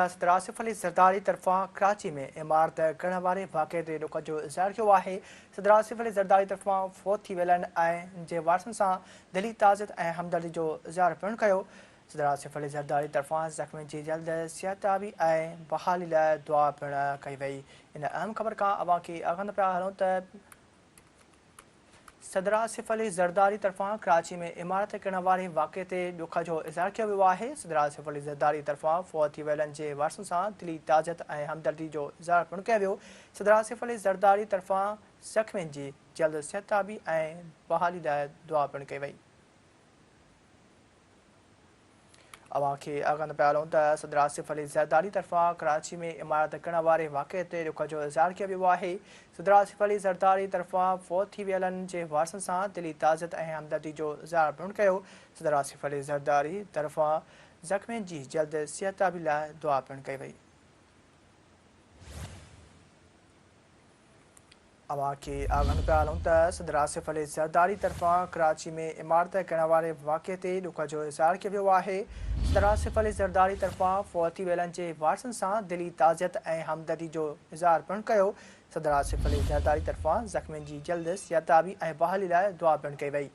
सदर आसिफ अली ज़रदारी तरफ़ां कराची में इमारत किरण वारे वाक़े ते ॾुख जो इज़हार कयो आहे। सदर आसिफ अली ज़रदारी तरफ़ां फ़ौत थी वियल ऐं जे वारसनि सां दिली ताज़त ऐं हमदर्दी जो इज़हार पिणु कयो। सदर आसिफ अली ज़रदारी तरफ़ां ज़ख़्मियुनि जी जल्द सिहतयाबी ऐं बहाली लाइ दुआ पिणु कई वई। इन अहम ख़बर खां अवां खे आगाह पिया हलूं त सदर आसिफ अली ज़रदारी तरफ़ां कराची में इमारत किरण वारे वाक़े ते ॾुख जो इज़हार कयो वियो आहे। सदर आसिफ अली ज़रदारी तरफ़ां फ़ौत थी वियलनि जे वारसनि सां दिली ताज़त ऐं हमदर्दी जो इज़हार पिणु कयो वियो। सदर आसिफ अली ज़रदारी तरफ़ां ज़ख़्मियुनि जी जल्द सिहतयाबी ऐं बहाली लाइ दुआ पिणु कई वई। अवां खे आगाह पिया हलूं त सदर आसिफ अली ज़रदारी तरफ़ां कराची में इमारत किरण वारे वाक़े ते ॾुख जो इज़हार कयो वियो आहे। सदर आसिफ अली ज़रदारी तरफ़ां फ़ौत थी वियलनि जे वारसनि सां दिली ताज़त ऐं हमदर्दी जो इज़हार पिणु कयो। सदर आसिफ अली ज़रदारी तरफ़ां ज़ख़्मियुनि जी जल्द सिहतयाबी लाइ दुआ पिणु कई वई। अवां खे आगाह पिया हलूं त सदर आसिफ अली ज़रदारी तरफ़ां कराची में इमारत किरण वारे वाक़े ते ॾुख जो इज़हार कयो वियो आहे। सदर आसिफ अली ज़रदारी तरफ़ां फ़ौत थी वियलनि जे वारसनि सां दिली ताज़त ऐं हमदर्दी जो इज़हार पिणु कयो। सदर आसिफ अली ज़रदारी तरफ़ां ज़ख़्मियुनि जी जल्द सिहतयाबी ऐं बहाली लाइ दुआ पिणु कई वई।